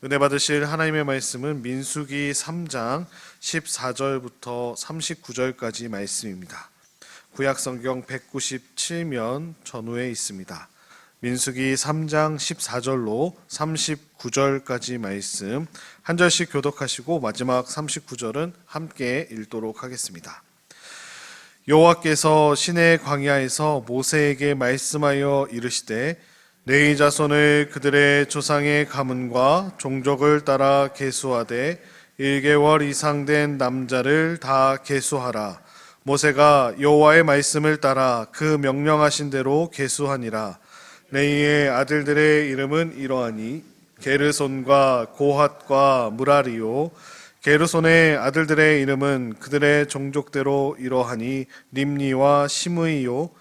은혜 받으실 하나님의 말씀은 민수기 3장 14절부터 39절까지 말씀입니다. 구약성경 197면 전후에 있습니다. 민수기 3장 14절로 39절까지 말씀 한 절씩 교독하시고 마지막 39절은 함께 읽도록 하겠습니다. 여호와께서 시내 광야에서 모세에게 말씀하여 이르시되 네 자손을 그들의 조상의 가문과 종족을 따라 계수하되 1개월 이상 된 남자를 다 계수하라. 모세가 여호와의 말씀을 따라 그 명령하신 대로 계수하니라. 레위의 아들들의 이름은 이러하니 게르손과 고핫과 무라리요. 게르손의 아들들의 이름은 그들의 종족대로 이러하니 림니와 시므이요.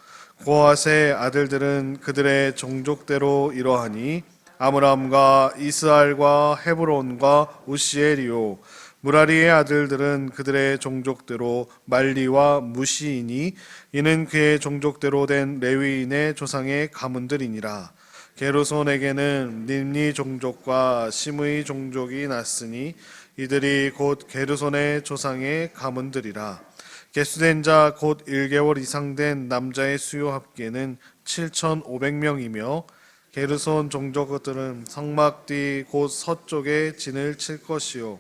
고핫의 아들들은 그들의 종족대로 이러하니 아므람과 이스알과 헤브론과 우시엘이요. 무라리의 아들들은 그들의 종족대로 말리와 무시이니 이는 그의 종족대로 된 레위인의 조상의 가문들이니라. 게르손에게는 림니 종족과 시므이 종족이 났으니 이들이 곧 게르손의 조상의 가문들이라. 계수된 자 곧 1개월 이상 된 남자의 수요 합계는 7,500명이며 게르손 종족들은 성막 뒤 곧 서쪽에 진을 칠 것이요.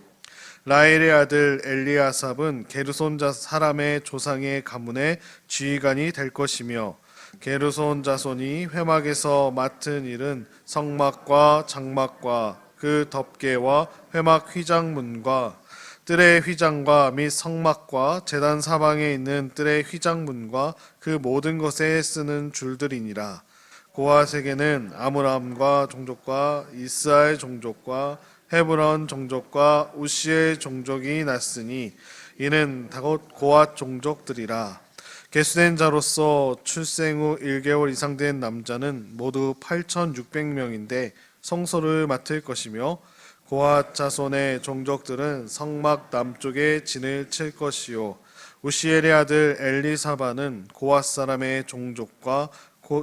라헬의 아들 엘리아삽은 게르손 사람의 조상의 가문의 지휘관이 될 것이며 게르손 자손이 회막에서 맡은 일은 성막과 장막과 그 덮개와 회막 휘장문과 뜰의 휘장과 및 성막과 제단 사방에 있는 뜰의 휘장문과 그 모든 것에 쓰는 줄들이니라. 고핫에게는 아므람과 종족과 이스라엘 종족과 헤브론 종족과 우시의 종족이 났으니 이는 다곧 고핫 종족들이라. 계수된 자로서 출생 후 1개월 이상 된 남자는 모두 8,600명인데 성소를 맡을 것이며 고핫 자손의 종족들은 성막 남쪽에 진을 칠 것이요. 우시엘의 아들 엘리사바는 고핫 사람의 종족과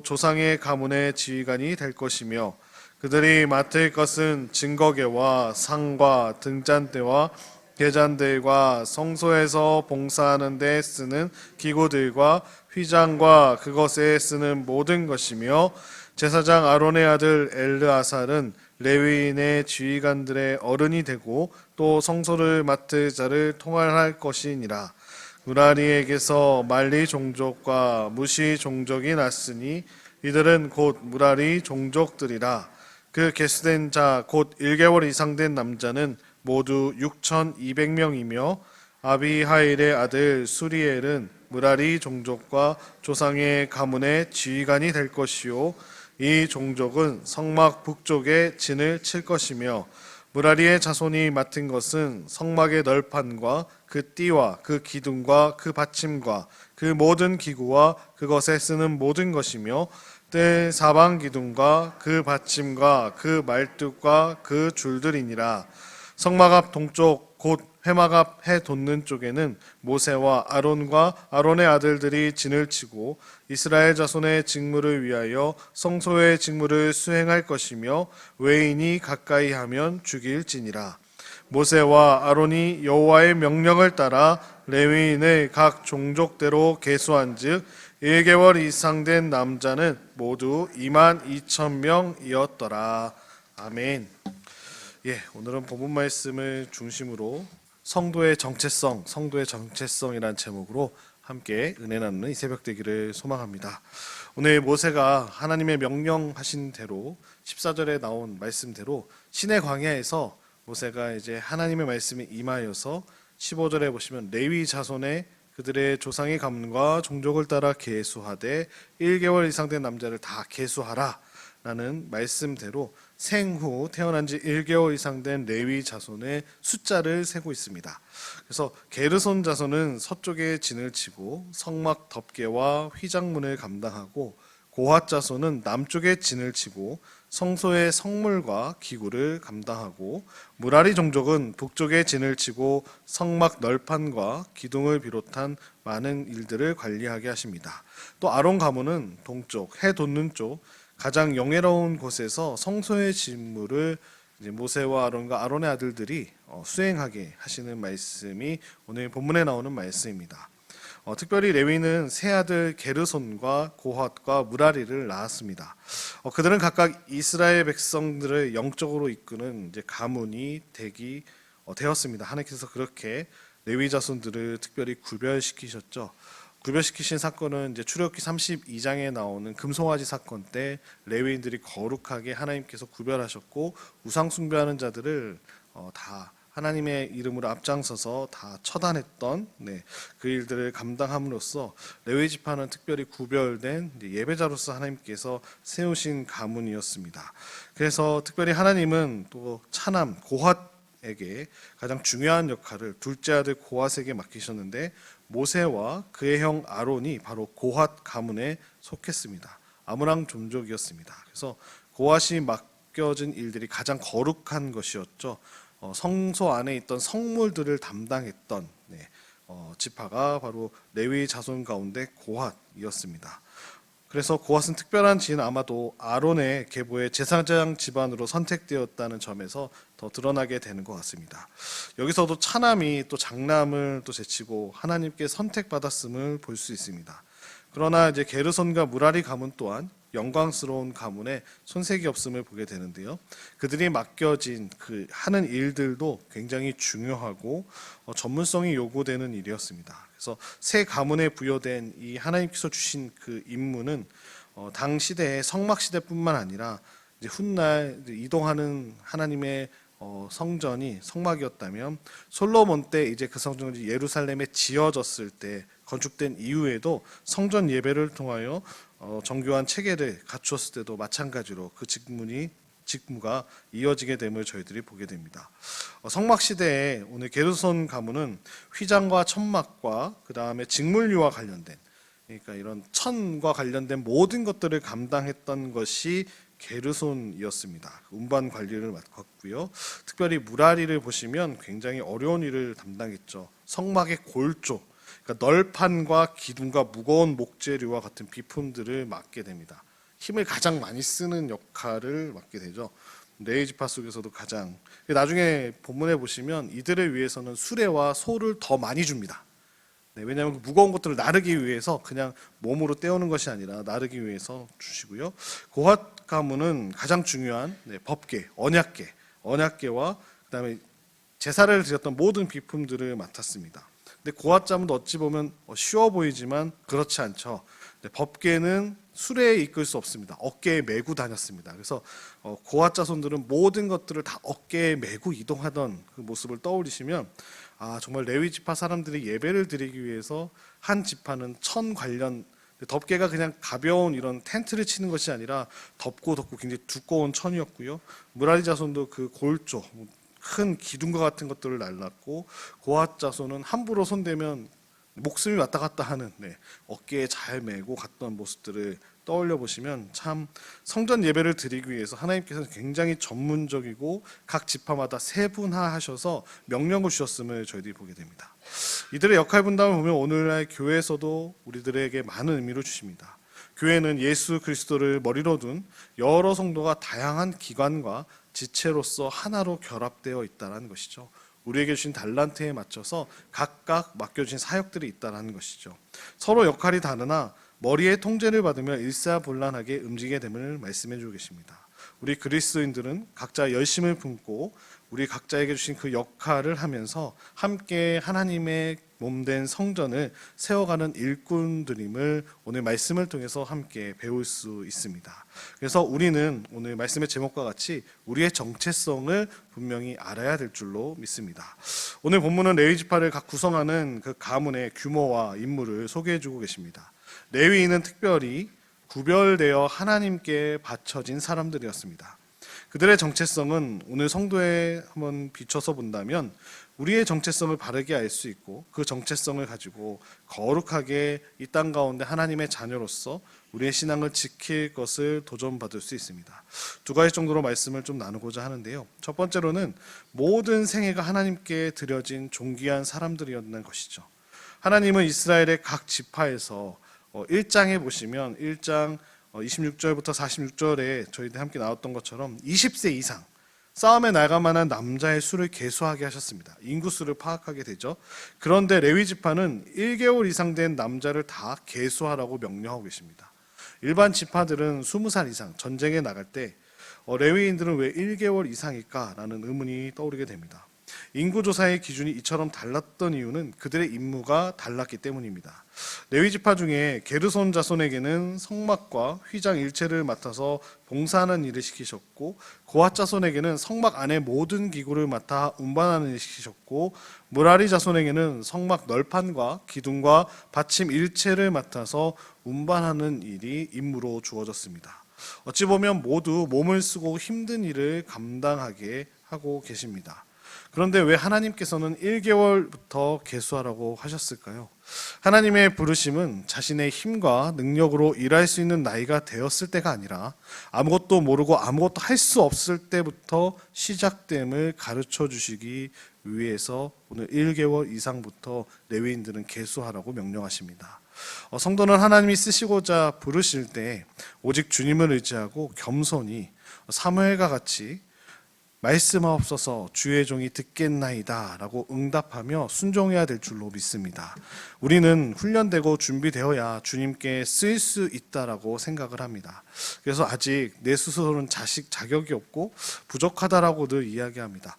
조상의 가문의 지휘관이 될 것이며 그들이 맡을 것은 증거궤와 상과 등잔대와 계잔들과 성소에서 봉사하는 데 쓰는 기구들과 휘장과 그것에 쓰는 모든 것이며 제사장 아론의 아들 엘르아살은 레위인의 지휘관들의 어른이 되고 또 성소를 맡을 자를 통할할 것이니라. 무라리에게서 말리 종족과 무시 종족이 났으니 이들은 곧 무라리 종족들이라. 그 계수된 자 곧 1개월 이상 된 남자는 모두 6,200명이며 아비하일의 아들 수리엘은 무라리 종족과 조상의 가문의 지휘관이 될 것이요. 이 종족은 성막 북쪽에 진을 칠 것이며 무라리의 자손이 맡은 것은 성막의 널판과 그 띠와 그 기둥과 그 받침과 그 모든 기구와 그것에 쓰는 모든 것이며 뜰 사방 기둥과 그 받침과 그 말뚝과 그 줄들이니라. 성막 앞 동쪽 곧 회막 앞 해 돋는 쪽에는 모세와 아론과 아론의 아들들이 진을 치고 이스라엘 자손의 직무를 위하여 성소의 직무를 수행할 것이며 외인이 가까이 하면 죽일지니라. 모세와 아론이 여호와의 명령을 따라 레위인을 각 종족대로 계수한즉 1개월 이상 된 남자는 모두 22,000명이었더라. 아멘. 오늘은 본문 말씀을 중심으로 성도의 정체성이라는 제목으로 함께 은혜 나누는 이 새벽 되기를 소망합니다. 오늘 모세가 하나님의 명령하신 대로 14절에 나온 말씀대로 시내 광야에서 모세가 이제 하나님의 말씀이 임하여서 15절에 보시면 레위 자손의 그들의 조상의 가문과 종족을 따라 계수하되 1개월 이상 된 남자를 다 계수하라 라는 말씀대로 생후 태어난 지 1개월 이상 된 레위 자손의 숫자를 세고 있습니다. 그래서 게르손 자손은 서쪽에 진을 치고 성막 덮개와 휘장문을 감당하고 고핫 자손은 남쪽에 진을 치고 성소의 성물과 기구를 감당하고 무라리 종족은 북쪽에 진을 치고 성막 널판과 기둥을 비롯한 많은 일들을 관리하게 하십니다. 또 아론 가문은 동쪽 해 돋는 쪽 가장 영예로운 곳에서 성소의 직무를 이제 모세와 아론과 아론의 아들들이 수행하게 하시는 말씀이 오늘 본문에 나오는 말씀입니다. 특별히 레위는 세 아들 게르손과 고핫과 무라리를 낳았습니다. 그들은 각각 이스라엘 백성들을 영적으로 이끄는 이제 가문이 되었습니다. 하나님께서 그렇게 레위 자손들을 특별히 구별시키셨죠. 구별시키신 사건은 이제 출애굽기 32장에 나오는 금송아지 사건 때 레위인들이 거룩하게 하나님께서 구별하셨고 우상 숭배하는 자들을 다 하나님의 이름으로 앞장서서 다 처단했던 그 일들을 감당함으로써 레위 지파는 특별히 구별된 예배자로서 하나님께서 세우신 가문이었습니다. 그래서 특별히 하나님은 또 차남 고핫에게 가장 중요한 역할을 둘째 아들 고핫에게 맡기셨는데 모세와 그의 형 아론이 바로 고핫 가문에 속했습니다. 아므랑 종족이었습니다. 그래서 고핫이 맡겨진 일들이 가장 거룩한 것이었죠. 성소 안에 있던 성물들을 담당했던 지파가 바로 레위 자손 가운데 고핫이었습니다. 그래서 고핫은 특별한 지인 아마도 아론의 계보의 제사장 집안으로 선택되었다는 점에서 더 드러나게 되는 것 같습니다. 여기서도 차남이 또 장남을 또 제치고 하나님께 선택받았음을 볼 수 있습니다. 그러나 이제 게르손과 무라리 가문 또한 영광스러운 가문에 손색이 없음을 보게 되는데요. 그들이 맡겨진 그 하는 일들도 굉장히 중요하고 전문성이 요구되는 일이었습니다. 그래서 새 가문에 부여된 이 하나님께서 주신 그 임무는 당 시대의 성막 시대뿐만 아니라 이제 훗날 이동하는 하나님의 성전이 성막이었다면 솔로몬 때 이제 그 성전이 예루살렘에 지어졌을 때 건축된 이후에도 성전 예배를 통하여 정교한 체계를 갖추었을 때도 마찬가지로 그 직무가 이어지게 됨을 저희들이 보게 됩니다. 성막 시대에 오늘 게르손 가문은 휘장과 천막과 그 다음에 직물류와 관련된 그러니까 이런 천과 관련된 모든 것들을 감당했던 것이 게르손이었습니다. 운반 관리를 맡았고요. 특별히 무라리를 보시면 굉장히 어려운 일을 담당했죠. 성막의 골조, 그러니까 널판과 기둥과 무거운 목재류와 같은 비품들을 맡게 됩니다. 힘을 가장 많이 쓰는 역할을 맡게 되죠. 레위 지파 속에서도 가장 나중에 본문에 보시면 이들을 위해서는 수레와 소를 더 많이 줍니다. 왜냐하면 그 무거운 것들을 나르기 위해서 그냥 몸으로 떼우는 것이 아니라 나르기 위해서 주시고요. 고핫 가문은 가장 중요한 법계, 언약계와 그다음에 제사를 드렸던 모든 비품들을 맡았습니다. 근데 고핫 자문도 어찌 보면 쉬워 보이지만 그렇지 않죠. 법계는 수레에 이끌 수 없습니다. 어깨에 메고 다녔습니다. 그래서 고핫 자손들은 모든 것들을 다 어깨에 메고 이동하던 그 모습을 떠올리시면 정말 레위 지파 사람들이 예배를 드리기 위해서 한 지파는 천 관련 덮개가 그냥 가벼운 이런 텐트를 치는 것이 아니라 덥고 굉장히 두꺼운 천이었고요. 무라리 자손도 그 골조 큰 기둥과 같은 것들을 날랐고 고핫 자손은 함부로 손대면 목숨이 왔다 갔다 하는 어깨에 잘 메고 갔던 모습들을 떠올려 보시면 참 성전 예배를 드리기 위해서 하나님께서는 굉장히 전문적이고 각 지파마다 세분화하셔서 명령을 주셨음을 저희들이 보게 됩니다. 이들의 역할 분담을 보면 오늘날 교회에서도 우리들에게 많은 의미를 주십니다. 교회는 예수 그리스도를 머리로 둔 여러 성도가 다양한 기관과 지체로서 하나로 결합되어 있다는 것이죠. 우리에게 주신 달란트에 맞춰서 각각 맡겨진 사역들이 있다는 것이죠. 서로 역할이 다르나 머리의 통제를 받으며 일사불란하게 움직이게 됨을 말씀해 주고 계십니다. 우리 그리스도인들은 각자 열심을 품고 우리 각자에게 주신 그 역할을 하면서 함께 하나님의 몸된 성전을 세워가는 일꾼들임을 오늘 말씀을 통해서 함께 배울 수 있습니다. 그래서 우리는 오늘 말씀의 제목과 같이 우리의 정체성을 분명히 알아야 될 줄로 믿습니다. 오늘 본문은 레위 지파를 각 구성하는 그 가문의 규모와 인물을 소개해주고 계십니다. 레위인은 특별히 구별되어 하나님께 바쳐진 사람들이었습니다. 그들의 정체성은 오늘 성도에 한번 비춰서 본다면 우리의 정체성을 바르게 알 수 있고 그 정체성을 가지고 거룩하게 이 땅 가운데 하나님의 자녀로서 우리의 신앙을 지킬 것을 도전받을 수 있습니다. 두 가지 정도로 말씀을 좀 나누고자 하는데요. 첫 번째로는 모든 생애가 하나님께 드려진 존귀한 사람들이었는 것이죠. 하나님은 이스라엘의 각 지파에서 1장에 보시면 1장 26절부터 46절에 저희들 함께 나왔던 것처럼 20세 이상 싸움에 나갈 만한 남자의 수를 계수하게 하셨습니다. 인구수를 파악하게 되죠. 그런데 레위 지파는 1개월 이상 된 남자를 다 계수하라고 명령하고 계십니다. 일반 지파들은 20살 이상 전쟁에 나갈 때 레위인들은 왜 1개월 이상일까라는 의문이 떠오르게 됩니다. 인구조사의 기준이 이처럼 달랐던 이유는 그들의 임무가 달랐기 때문입니다. 레위 지파 중에 게르손 자손에게는 성막과 휘장 일체를 맡아서 봉사하는 일을 시키셨고, 고핫 자손에게는 성막 안의 모든 기구를 맡아 운반하는 일을 시키셨고, 무라리 자손에게는 성막 널판과 기둥과 받침 일체를 맡아서 운반하는 일이 임무로 주어졌습니다. 어찌 보면 모두 몸을 쓰고 힘든 일을 감당하게 하고 계십니다. 그런데 왜 하나님께서는 1개월부터 계수하라고 하셨을까요? 하나님의 부르심은 자신의 힘과 능력으로 일할 수 있는 나이가 되었을 때가 아니라 아무것도 모르고 아무것도 할 수 없을 때부터 시작됨을 가르쳐 주시기 위해서 오늘 1개월 이상부터 레위인들은 계수하라고 명령하십니다. 성도는 하나님이 쓰시고자 부르실 때 오직 주님을 의지하고 겸손히 사무엘과 같이 말씀하옵소서 주의 종이 듣겠나이다 라고 응답하며 순종해야 될 줄로 믿습니다. 우리는 훈련되고 준비되어야 주님께 쓰일 수 있다라고 생각을 합니다. 그래서 아직 내 스스로는 자격이 없고 부족하다라고 늘 이야기합니다.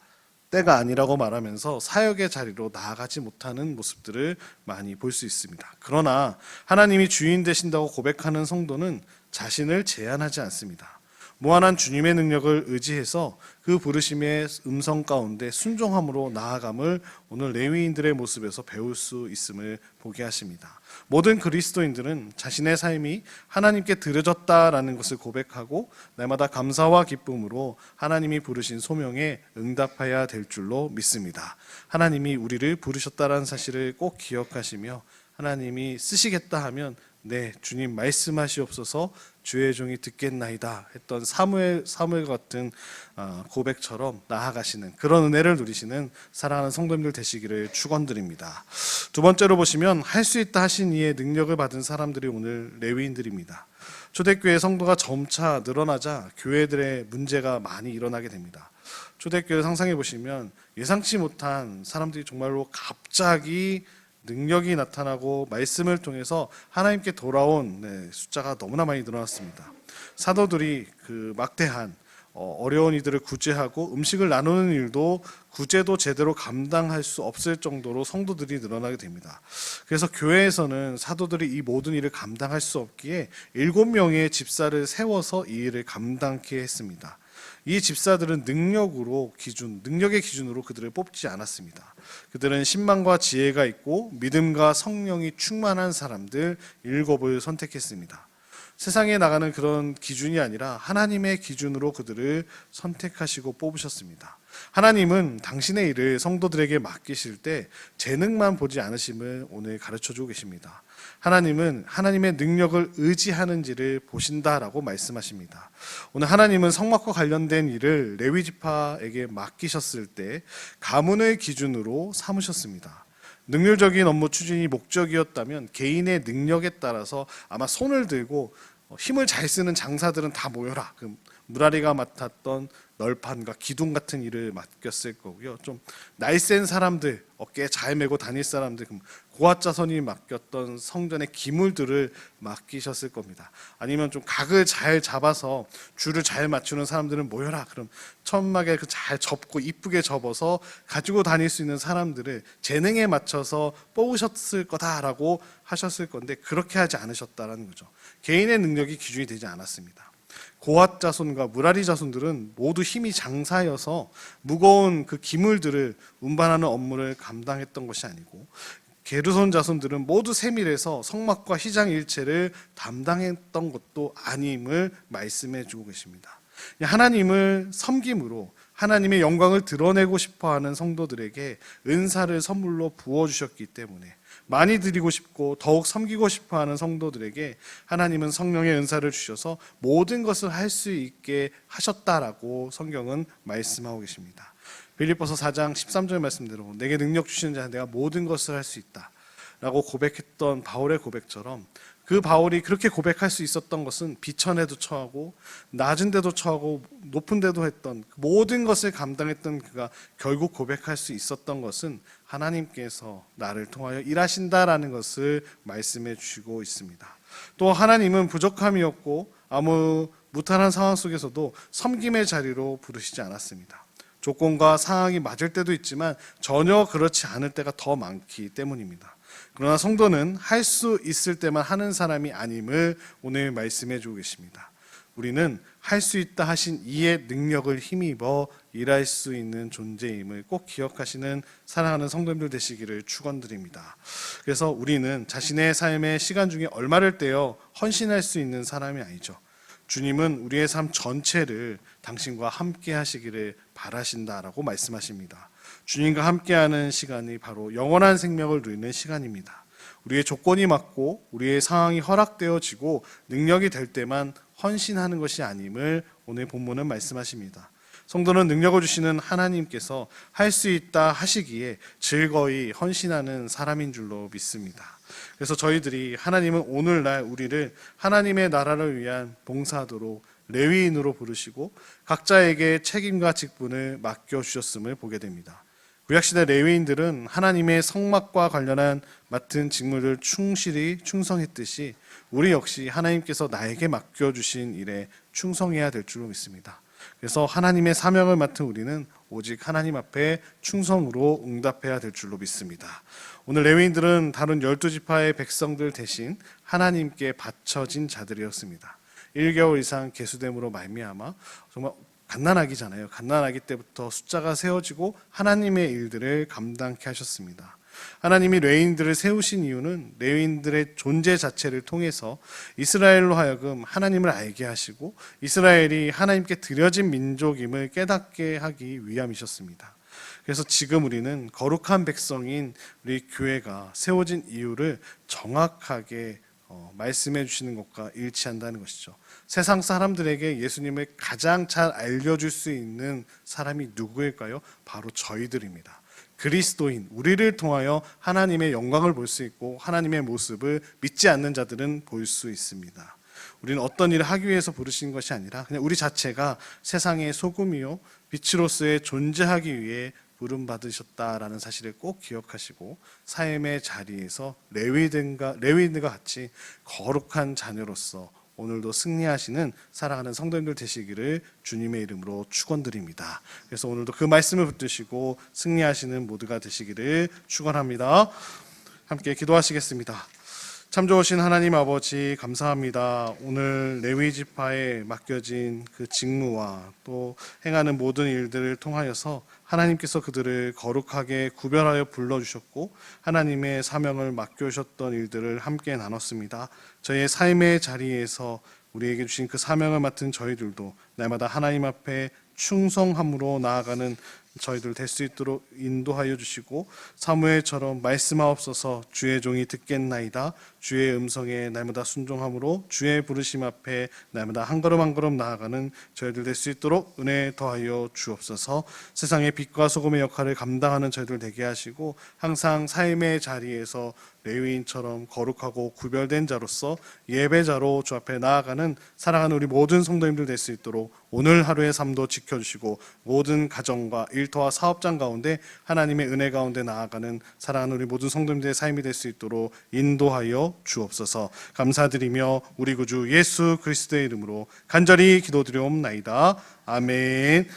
때가 아니라고 말하면서 사역의 자리로 나아가지 못하는 모습들을 많이 볼 수 있습니다. 그러나 하나님이 주인 되신다고 고백하는 성도는 자신을 제한하지 않습니다. 무한한 주님의 능력을 의지해서 그 부르심의 음성 가운데 순종함으로 나아감을 오늘 레위인들의 모습에서 배울 수 있음을 보게 하십니다. 모든 그리스도인들은 자신의 삶이 하나님께 드려졌다라는 것을 고백하고 날마다 감사와 기쁨으로 하나님이 부르신 소명에 응답해야 될 줄로 믿습니다. 하나님이 우리를 부르셨다라는 사실을 꼭 기억하시며 하나님이 쓰시겠다 하면 네, 주님 말씀하시옵소서 주의 종이 듣겠나이다 했던 사무엘 같은 고백처럼 나아가시는 그런 은혜를 누리시는 사랑하는 성도님들 되시기를 축원드립니다. 두 번째로 보시면 할 수 있다 하신 이의 능력을 받은 사람들이 오늘 레위인들입니다. 초대교회 성도가 점차 늘어나자 교회들의 문제가 많이 일어나게 됩니다. 초대교회 상상해 보시면 예상치 못한 사람들이 정말로 갑자기 능력이 나타나고 말씀을 통해서 하나님께 돌아온 숫자가 너무나 많이 늘어났습니다. 사도들이 그 막대한 어려운 이들을 구제하고 음식을 나누는 일도 구제도 제대로 감당할 수 없을 정도로 성도들이 늘어나게 됩니다. 그래서 교회에서는 사도들이 이 모든 일을 감당할 수 없기에 7명의 집사를 세워서 이 일을 감당케 했습니다. 이 집사들은 능력의 기준으로 그들을 뽑지 않았습니다. 그들은 신망과 지혜가 있고 믿음과 성령이 충만한 사람들 7을 선택했습니다. 세상에 나가는 그런 기준이 아니라 하나님의 기준으로 그들을 선택하시고 뽑으셨습니다. 하나님은 당신의 일을 성도들에게 맡기실 때 재능만 보지 않으심을 오늘 가르쳐주고 계십니다. 하나님은 하나님의 능력을 의지하는지를 보신다라고 말씀하십니다. 오늘 하나님은 성막과 관련된 일을 레위 지파에게 맡기셨을 때 가문의 기준으로 삼으셨습니다. 능률적인 업무 추진이 목적이었다면 개인의 능력에 따라서 아마 손을 들고 힘을 잘 쓰는 장사들은 다 모여라. 그 무라리가 맡았던 널판과 기둥 같은 일을 맡겼을 거고요. 좀 날쌘 사람들, 어깨에 잘 메고 다닐 사람들, 고핫 자손이 맡겼던 성전의 기물들을 맡기셨을 겁니다. 아니면 좀 각을 잘 잡아서 줄을 잘 맞추는 사람들은 모여라. 그럼 천막에 잘 접고 이쁘게 접어서 가지고 다닐 수 있는 사람들을 재능에 맞춰서 뽑으셨을 거다라고 하셨을 건데 그렇게 하지 않으셨다라는 거죠. 개인의 능력이 기준이 되지 않았습니다. 고핫 자손과 무라리 자손들은 모두 힘이 장사여서 무거운 그 기물들을 운반하는 업무를 감당했던 것이 아니고 게르손 자손들은 모두 세밀해서 성막과 휘장 일체를 담당했던 것도 아님을 말씀해 주고 계십니다. 하나님을 섬김으로 하나님의 영광을 드러내고 싶어하는 성도들에게 은사를 선물로 부어주셨기 때문에 많이 드리고 싶고 더욱 섬기고 싶어하는 성도들에게 하나님은 성령의 은사를 주셔서 모든 것을 할 수 있게 하셨다라고 성경은 말씀하고 계십니다. 빌립보서 4장 13절 말씀대로 내게 능력 주시는 자는 내가 모든 것을 할 수 있다 라고 고백했던 바울의 고백처럼 그 바울이 그렇게 고백할 수 있었던 것은 비천에도 처하고 낮은 데도 처하고 높은 데도 했던 모든 것을 감당했던 그가 결국 고백할 수 있었던 것은 하나님께서 나를 통하여 일하신다라는 것을 말씀해 주시고 있습니다. 또 하나님은 부족함이었고 아무 무탈한 상황 속에서도 섬김의 자리로 부르시지 않았습니다. 조건과 상황이 맞을 때도 있지만 전혀 그렇지 않을 때가 더 많기 때문입니다. 그러나 성도는 할 수 있을 때만 하는 사람이 아님을 오늘 말씀해 주고 계십니다. 우리는 할 수 있다 하신 이의 능력을 힘입어 일할 수 있는 존재임을 꼭 기억하시는 사랑하는 성도님들 되시기를 축원드립니다. 그래서 우리는 자신의 삶의 시간 중에 얼마를 떼어 헌신할 수 있는 사람이 아니죠. 주님은 우리의 삶 전체를 당신과 함께 하시기를 바라신다라고 말씀하십니다. 주님과 함께하는 시간이 바로 영원한 생명을 누리는 시간입니다. 우리의 조건이 맞고 우리의 상황이 허락되어지고 능력이 될 때만 헌신하는 것이 아님을 오늘 본문은 말씀하십니다. 성도는 능력을 주시는 하나님께서 할 수 있다 하시기에 즐거이 헌신하는 사람인 줄로 믿습니다. 그래서 저희들이 하나님은 오늘날 우리를 하나님의 나라를 위한 봉사도로 레위인으로 부르시고 각자에게 책임과 직분을 맡겨주셨음을 보게 됩니다. 구약시대 레위인들은 하나님의 성막과 관련한 맡은 직무를 충실히 충성했듯이 우리 역시 하나님께서 나에게 맡겨주신 일에 충성해야 될 줄로 믿습니다. 그래서 하나님의 사명을 맡은 우리는 오직 하나님 앞에 충성으로 응답해야 될 줄로 믿습니다. 오늘 레위인들은 다른 12지파의 백성들 대신 하나님께 바쳐진 자들이었습니다. 1개월 이상 계수됨으로 말미암아 정말 갓난아기잖아요. 갓난아기 때부터 숫자가 세워지고 하나님의 일들을 감당케 하셨습니다. 하나님이 레위인들을 세우신 이유는 레위인들의 존재 자체를 통해서 이스라엘로 하여금 하나님을 알게 하시고 이스라엘이 하나님께 드려진 민족임을 깨닫게 하기 위함이셨습니다. 그래서 지금 우리는 거룩한 백성인 우리 교회가 세워진 이유를 정확하게 말씀해 주시는 것과 일치한다는 것이죠. 세상 사람들에게 예수님을 가장 잘 알려줄 수 있는 사람이 누구일까요? 바로 저희들입니다. 그리스도인, 우리를 통하여 하나님의 영광을 볼 수 있고 하나님의 모습을 믿지 않는 자들은 볼 수 있습니다. 우리는 어떤 일을 하기 위해서 부르신 것이 아니라 그냥 우리 자체가 세상의 소금이요 빛으로서의 존재하기 위해 부름받으셨다라는 사실을 꼭 기억하시고 삶의 자리에서 레위인들과 같이 거룩한 자녀로서 오늘도 승리하시는 사랑하는 성도님들 되시기를 주님의 이름으로 축원드립니다. 그래서 오늘도 그 말씀을 붙드시고 승리하시는 모두가 되시기를 축원합니다. 함께 기도하시겠습니다. 참 좋으신 하나님 아버지 감사합니다. 오늘 레위 지파에 맡겨진 그 직무와 또 행하는 모든 일들을 통하여서 하나님께서 그들을 거룩하게 구별하여 불러주셨고 하나님의 사명을 맡겨주셨던 일들을 함께 나눴습니다. 저희의 삶의 자리에서 우리에게 주신 그 사명을 맡은 저희들도 날마다 하나님 앞에 충성함으로 나아가는 저희들 될 수 있도록 인도하여 주시고 사무엘처럼 말씀하옵소서 주의 종이 듣겠나이다 주의 음성에 날마다 순종함으로 주의 부르심 앞에 날마다 한 걸음 한 걸음 나아가는 저희들 될 수 있도록 은혜 더하여 주옵소서. 세상의 빛과 소금의 역할을 감당하는 저희들 되게 하시고 항상 삶의 자리에서 레위인처럼 거룩하고 구별된 자로서 예배자로 주 앞에 나아가는 사랑하는 우리 모든 성도님들 될 수 있도록 오늘 하루의 삶도 지켜주시고 모든 가정과 일터와 사업장 가운데 하나님의 은혜 가운데 나아가는 사랑하는 우리 모든 성도님들의 삶이 될 수 있도록 인도하여 주옵소서. 감사드리며 우리 구주 예수 그리스도의 이름으로 간절히 기도드리옵나이다. 아멘.